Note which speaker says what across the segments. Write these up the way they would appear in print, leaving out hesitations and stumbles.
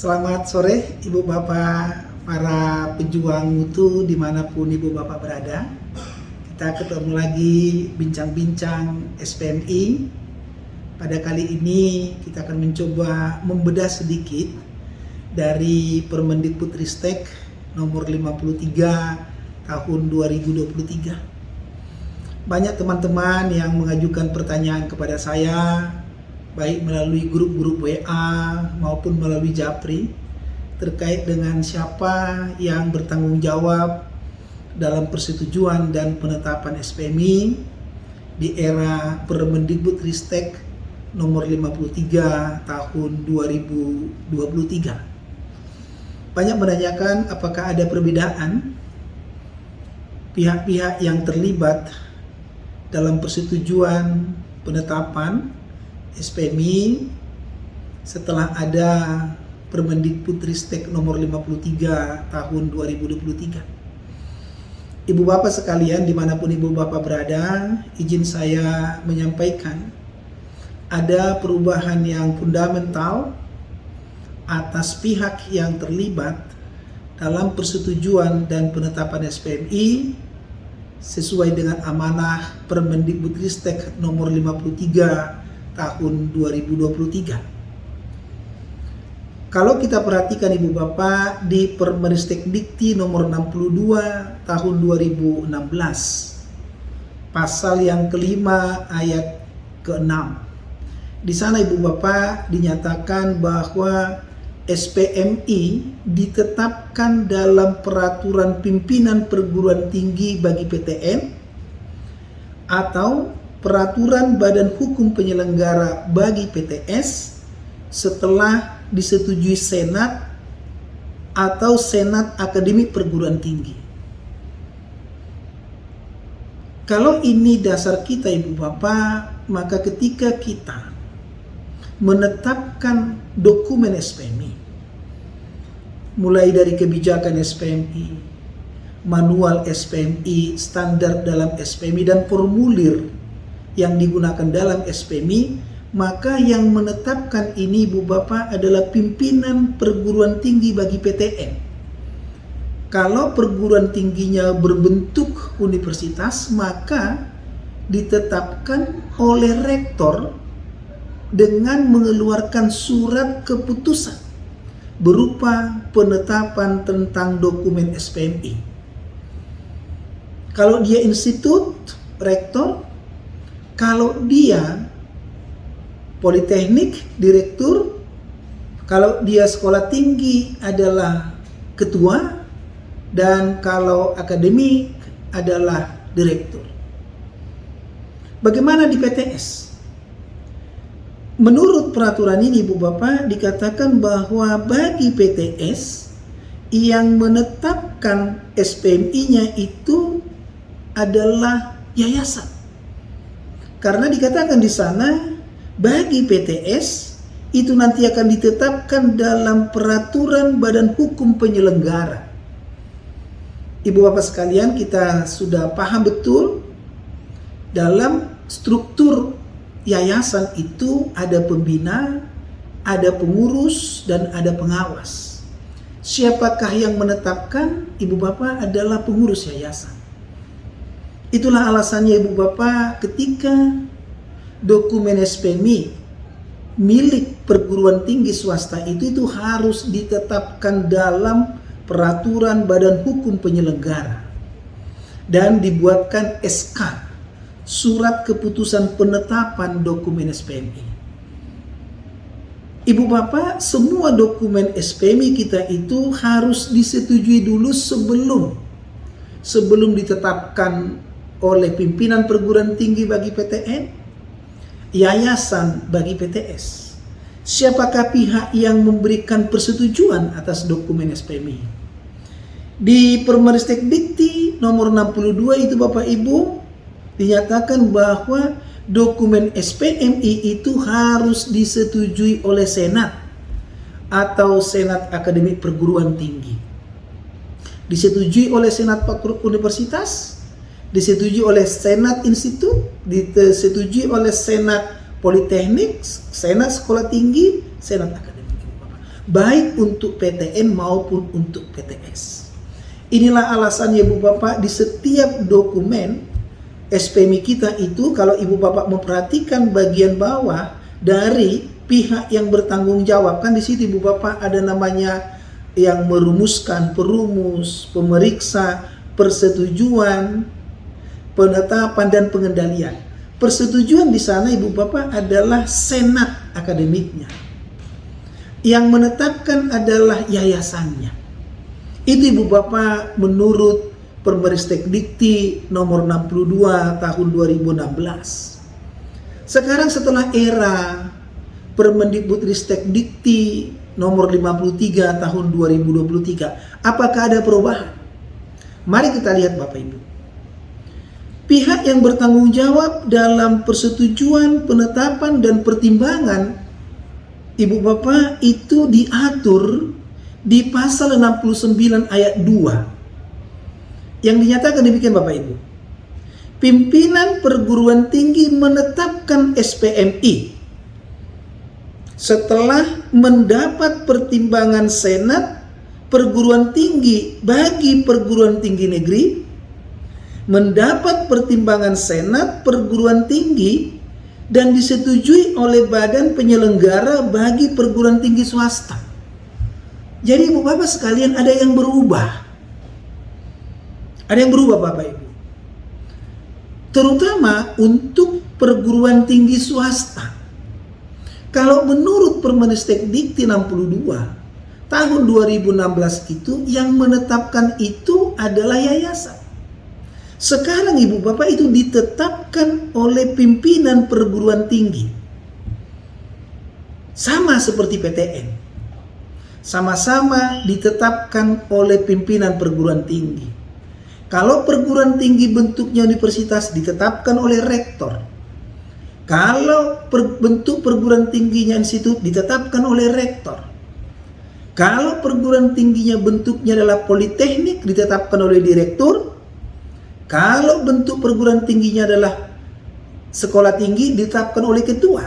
Speaker 1: Selamat sore Ibu Bapak, para pejuang mutu dimanapun Ibu Bapak berada. Kita ketemu lagi bincang-bincang SPMI. Pada kali ini kita akan mencoba membedah sedikit dari Permendikbudristek nomor 53 tahun 2023. Banyak teman-teman yang mengajukan pertanyaan kepada saya, baik melalui grup-grup WA maupun melalui Japri, terkait dengan siapa yang bertanggung jawab dalam persetujuan dan penetapan SPMI di era Permendikbudristek nomor 53 tahun 2023. Banyak menanyakan apakah ada perbedaan pihak-pihak yang terlibat dalam persetujuan penetapan SPMI setelah ada Permendikbudristek nomor 53 tahun 2023. Ibu Bapak sekalian dimanapun Ibu Bapak berada, izin saya menyampaikan ada perubahan yang fundamental atas pihak yang terlibat dalam persetujuan dan penetapan SPMI sesuai dengan amanah Permendikbudristek nomor 53 tahun 2023. Kalau kita perhatikan Ibu Bapak di Permendikbud Dikti nomor 62 tahun 2016, pasal yang kelima ayat ke-6. Di sana Ibu Bapak dinyatakan bahwa SPMI ditetapkan dalam peraturan pimpinan perguruan tinggi bagi PTN atau peraturan Badan Hukum Penyelenggara bagi PTS setelah disetujui Senat atau Senat Akademik Perguruan Tinggi. Kalau ini dasar kita Ibu Bapak, maka ketika kita menetapkan dokumen SPMI, mulai dari kebijakan SPMI, manual SPMI, standar dalam SPMI, dan formulir yang digunakan dalam SPMI, maka yang menetapkan ini Ibu Bapak adalah pimpinan perguruan tinggi bagi PTN. Kalau perguruan tingginya berbentuk universitas, maka ditetapkan oleh rektor dengan mengeluarkan surat keputusan berupa penetapan tentang dokumen SPMI. Kalau dia institut, rektor. Kalau dia politeknik, direktur. Kalau dia sekolah tinggi adalah ketua. Dan kalau akademik adalah direktur. Bagaimana di PTS? Menurut peraturan ini Ibu Bapak dikatakan bahwa bagi PTS yang menetapkan SPMI-nya itu adalah yayasan. Karena dikatakan di sana bagi PTS itu nanti akan ditetapkan dalam peraturan Badan Hukum Penyelenggara. Ibu Bapak sekalian, kita sudah paham betul dalam struktur yayasan itu ada pembina, ada pengurus, dan ada pengawas. Siapakah yang menetapkan? Ibu Bapak adalah pengurus yayasan. Itulah alasannya Ibu Bapak ketika dokumen SPMI milik perguruan tinggi swasta itu harus ditetapkan dalam peraturan Badan Hukum Penyelenggara dan dibuatkan SK, surat keputusan penetapan dokumen SPMI. Ibu Bapak, semua dokumen SPMI kita itu harus disetujui dulu sebelum ditetapkan oleh pimpinan perguruan tinggi bagi PTN, yayasan bagi PTS. Siapakah pihak yang memberikan persetujuan atas dokumen SPMI? Di Permendikbud Dikti nomor 62 itu Bapak Ibu dinyatakan bahwa dokumen SPMI itu harus disetujui oleh Senat atau Senat Akademik Perguruan Tinggi. Disetujui oleh Senat Universitas, disetujui oleh Senat Institut, disetujui oleh Senat Politeknik, Senat Sekolah Tinggi, Senat Akademik. baik untuk PTN maupun untuk PTS. Inilah alasannya Ibu Bapak, di setiap dokumen SPMI kita itu, kalau Ibu Bapak memperhatikan bagian bawah dari pihak yang bertanggung jawab, kan di situ Ibu Bapak ada namanya yang merumuskan, perumus, pemeriksa, persetujuan, penetapan, dan pengendalian. Persetujuan di sana Ibu Bapak adalah senat akademiknya. Yang menetapkan adalah yayasannya. Itu Ibu Bapak menurut Permeristek Dikti nomor 62 tahun 2016. Sekarang setelah era Permendikbudristek Dikti nomor 53 tahun 2023, apakah ada perubahan? Mari kita lihat Bapak Ibu. Pihak yang bertanggung jawab dalam persetujuan, penetapan, dan pertimbangan Ibu Bapak itu diatur di pasal 69 ayat 2. Yang dinyatakan demikian Bapak Ibu. Pimpinan perguruan tinggi menetapkan SPMI setelah mendapat pertimbangan senat perguruan tinggi bagi perguruan tinggi negeri, mendapat pertimbangan senat perguruan tinggi dan disetujui oleh badan penyelenggara bagi perguruan tinggi swasta. Jadi Ibu Bapak sekalian, ada yang berubah. Ada yang berubah Bapak Ibu. Terutama untuk perguruan tinggi swasta. Kalau menurut Permeristek Dikti 62 tahun 2016 itu, yang menetapkan itu adalah yayasan. Sekarang Ibu Bapak itu ditetapkan oleh pimpinan perguruan tinggi. Sama seperti PTN. Sama-sama ditetapkan oleh pimpinan perguruan tinggi. Kalau perguruan tinggi bentuknya universitas, ditetapkan oleh rektor. Kalau bentuk perguruan tingginya institut, ditetapkan oleh rektor. Kalau perguruan tingginya bentuknya adalah politeknik, ditetapkan oleh direktur. Kalau bentuk perguruan tingginya adalah sekolah tinggi, ditetapkan oleh ketua.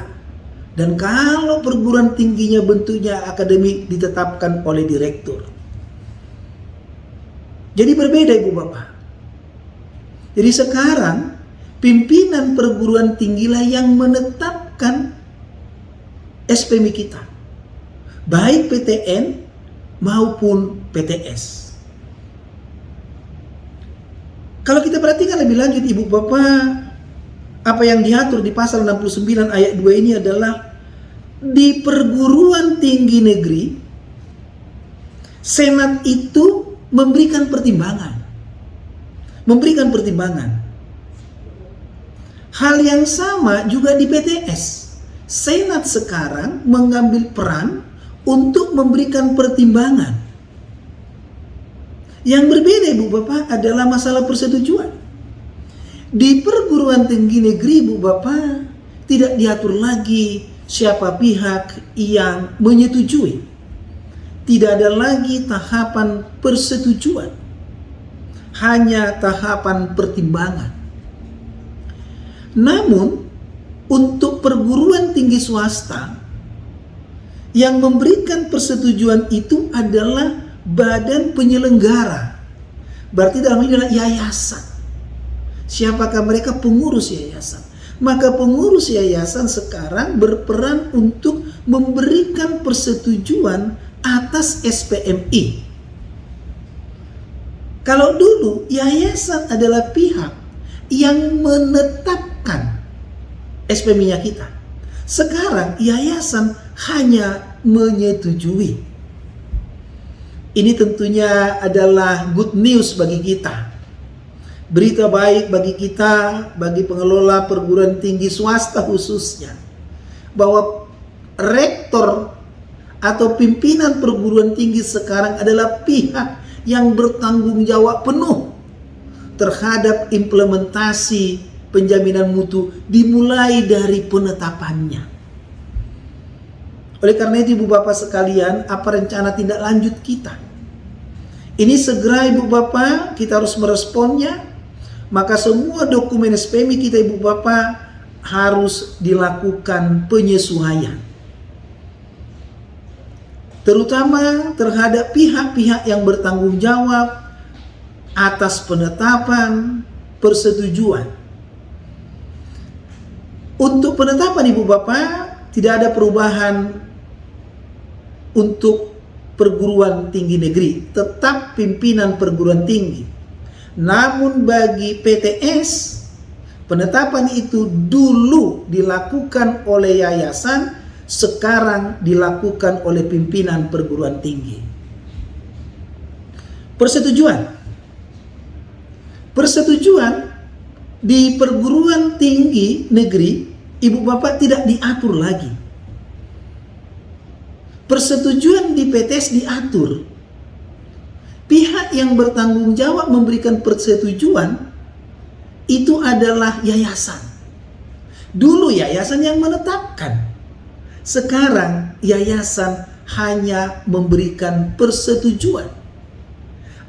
Speaker 1: Dan kalau perguruan tingginya bentuknya akademik, ditetapkan oleh direktur. Jadi berbeda Ibu Bapak. Jadi sekarang pimpinan perguruan tinggilah yang menetapkan SPMI kita, baik PTN maupun PTS. Kalau kita perhatikan lebih lanjut Ibu Bapak, apa yang diatur di pasal 69 ayat 2 ini adalah di perguruan tinggi negeri, senat itu memberikan pertimbangan. Hal yang sama juga di PTS. Senat sekarang mengambil peran untuk memberikan pertimbangan. Yang berbeda Ibu Bapak adalah masalah persetujuan. Di perguruan tinggi negeri Ibu Bapak tidak diatur lagi siapa pihak yang menyetujui. Tidak ada lagi tahapan persetujuan. Hanya tahapan pertimbangan. Namun untuk perguruan tinggi swasta, yang memberikan persetujuan itu adalah badan penyelenggara. Berarti dalam ini adalah yayasan. Siapakah mereka? Pengurus yayasan. Maka pengurus yayasan sekarang berperan untuk memberikan persetujuan atas SPMI. Kalau dulu yayasan adalah pihak yang menetapkan SPMI-nya kita. Sekarang yayasan hanya menyetujui. Ini tentunya adalah good news bagi kita. Berita baik bagi kita, bagi pengelola perguruan tinggi swasta khususnya, bahwa rektor atau pimpinan perguruan tinggi sekarang adalah pihak yang bertanggung jawab penuh terhadap implementasi penjaminan mutu dimulai dari penetapannya. Oleh karena itu Ibu Bapak sekalian, apa rencana tindak lanjut kita? Ini segera Ibu Bapak kita harus meresponnya. Maka semua dokumen SPMI kita Ibu Bapak harus dilakukan penyesuaian. terutama terhadap pihak-pihak yang bertanggung jawab atas penetapan persetujuan. Untuk penetapan Ibu Bapak, tidak ada perubahan untuk perguruan tinggi negeri, tetap pimpinan perguruan tinggi. Namun bagi PTS, penetapan itu dulu dilakukan oleh yayasan, sekarang dilakukan oleh pimpinan perguruan tinggi. Persetujuan di perguruan tinggi negeri, Ibu Bapak, tidak diatur lagi. Persetujuan di PTS diatur. Pihak yang bertanggung jawab memberikan persetujuan itu adalah yayasan. Dulu yayasan yang menetapkan. Sekarang yayasan hanya memberikan persetujuan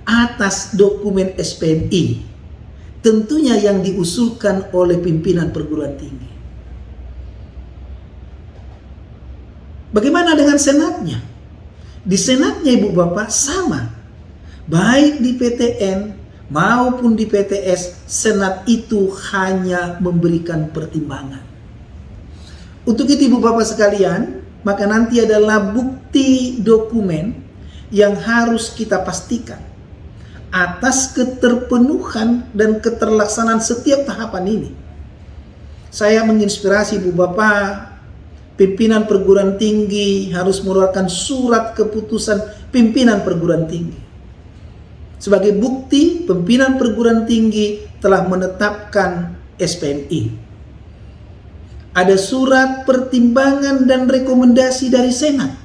Speaker 1: atas dokumen SPMI. Tentunya yang diusulkan oleh pimpinan perguruan tinggi. Bagaimana dengan senatnya? Di senatnya Ibu Bapak sama. Baik di PTN maupun di PTS, senat itu hanya memberikan pertimbangan. Untuk itu Ibu Bapak sekalian, maka nanti adalah bukti dokumen yang harus kita pastikan atas keterpenuhan dan keterlaksanaan setiap tahapan ini. Saya menginspirasi Ibu Bapak, pimpinan perguruan tinggi harus mengeluarkan surat keputusan pimpinan perguruan tinggi. Sebagai bukti pimpinan perguruan tinggi telah menetapkan SPMI. Ada surat pertimbangan dan rekomendasi dari Senat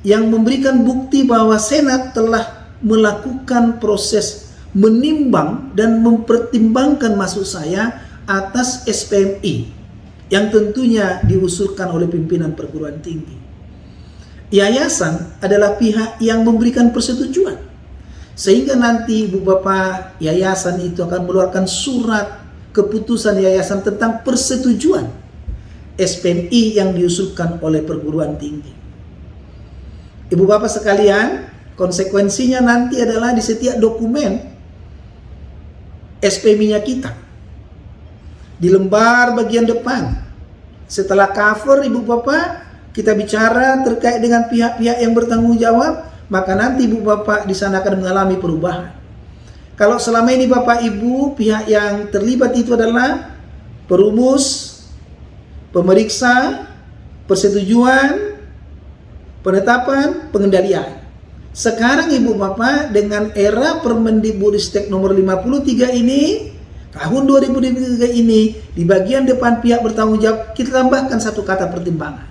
Speaker 1: yang memberikan bukti bahwa Senat telah melakukan proses menimbang dan mempertimbangkan maksud saya atas SPMI yang tentunya diusulkan oleh pimpinan perguruan tinggi. Yayasan adalah pihak yang memberikan persetujuan, sehingga nanti Ibu Bapak, yayasan itu akan mengeluarkan surat keputusan yayasan tentang persetujuan SPMI yang diusulkan oleh perguruan tinggi. Ibu Bapak sekalian, konsekuensinya nanti adalah di setiap dokumen SPMI-nya kita, di lembar bagian depan, setelah cover Ibu Bapak, kita bicara terkait dengan pihak-pihak yang bertanggung jawab, maka nanti Ibu Bapak di sana akan mengalami perubahan. Kalau selama ini Bapak Ibu, pihak yang terlibat itu adalah perumus, pemeriksa, persetujuan, penetapan, pengendalian. Sekarang Ibu Bapak dengan era Permendikbudristek nomor 53 ini, tahun 2023 ini, di bagian depan pihak bertanggung jawab, kita tambahkan satu kata pertimbangan.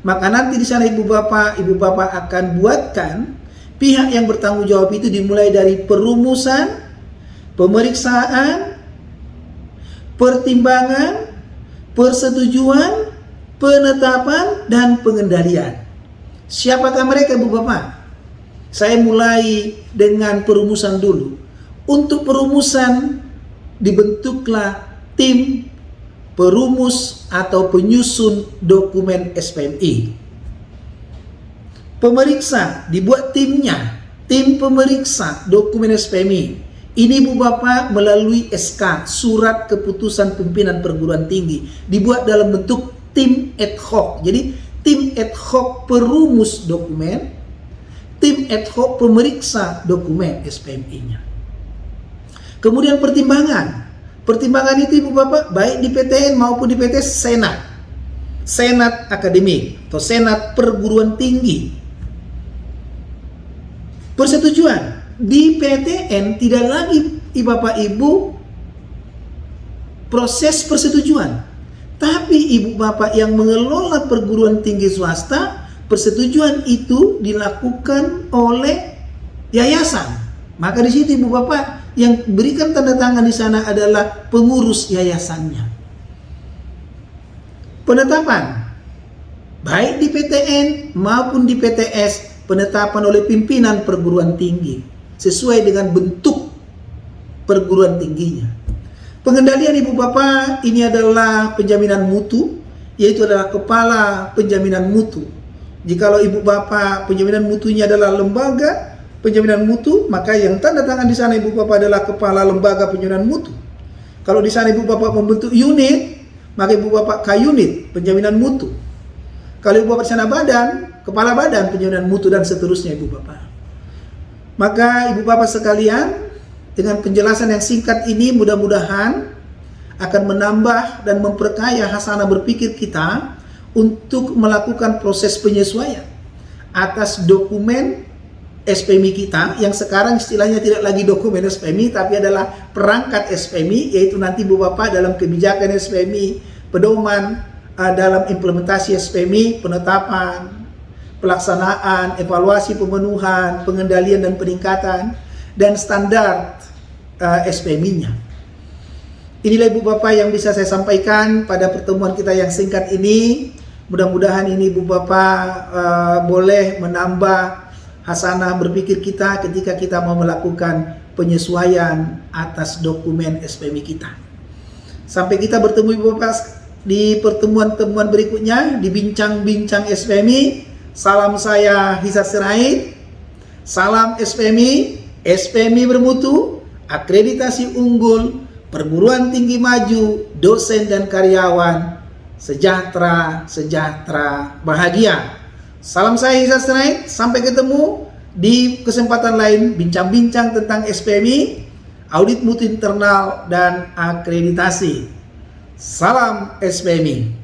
Speaker 1: Maka nanti di sana Ibu Bapak akan buatkan pihak yang bertanggung jawab itu dimulai dari perumusan, pemeriksaan, pertimbangan, persetujuan, penetapan, dan pengendalian. Siapakah mereka Ibu Bapak? Saya mulai dengan perumusan dulu. Untuk perumusan dibentuklah tim perumus atau penyusun dokumen SPMI. Pemeriksa dibuat timnya, tim pemeriksa dokumen SPMI. Ini Ibu Bapak melalui SK, surat keputusan pimpinan perguruan tinggi, dibuat dalam bentuk tim ad hoc. Jadi tim ad hoc perumus dokumen, tim ad hoc pemeriksa dokumen SPMI-nya. Kemudian pertimbangan. Pertimbangan itu Ibu Bapak baik di PTN maupun di PTS Senat. Senat akademik atau Senat perguruan tinggi. Persetujuan. Di PTN tidak lagi Bapak Ibu proses persetujuan. Tapi Ibu Bapak yang mengelola perguruan tinggi swasta, persetujuan itu dilakukan oleh yayasan. Maka di situ Ibu Bapak yang berikan tanda tangan di sana adalah pengurus yayasannya. Penetapan baik di PTN maupun di PTS, penetapan oleh pimpinan perguruan tinggi sesuai dengan bentuk perguruan tingginya. Pengendalian Ibu Bapak ini adalah penjaminan mutu, yaitu adalah kepala penjaminan mutu Jikalau ibu bapak penjaminan mutunya adalah lembaga penjaminan mutu, maka yang tanda tangan di sana ibu bapak adalah kepala lembaga penjaminan mutu. Kalau di sana ibu bapak membentuk unit, maka ibu bapak K-unit penjaminan mutu. Kalau ibu bapak di sana badan, kepala badan penjaminan mutu, dan seterusnya ibu bapak. Maka ibu bapak sekalian, dengan penjelasan yang singkat ini mudah-mudahan akan menambah dan memperkaya hasanah berpikir kita untuk melakukan proses penyesuaian atas dokumen SPMI kita, yang sekarang istilahnya tidak lagi dokumen SPMI tapi adalah perangkat SPMI, yaitu nanti ibu bapak dalam kebijakan SPMI, pedoman dalam implementasi SPMI, penetapan, pelaksanaan, evaluasi pemenuhan, pengendalian dan peningkatan, dan standar SPMI-nya. Inilah ibu bapak yang bisa saya sampaikan pada pertemuan kita yang singkat ini. Mudah-mudahan ini ibu bapak boleh menambah hasanah berpikir kita ketika kita mau melakukan penyesuaian atas dokumen SPMI kita. Sampai kita bertemu ibu bapak di pertemuan-pertemuan berikutnya di bincang-bincang SPMI. Salam saya Hisar Sirait. Salam SPMI, SPMI bermutu, akreditasi unggul, perguruan tinggi maju, dosen dan karyawan sejahtera, sejahtera, bahagia. Salam saya Hisar Sirait, sampai ketemu di kesempatan lain bincang-bincang tentang SPMI, audit mutu internal dan akreditasi. Salam SPMI.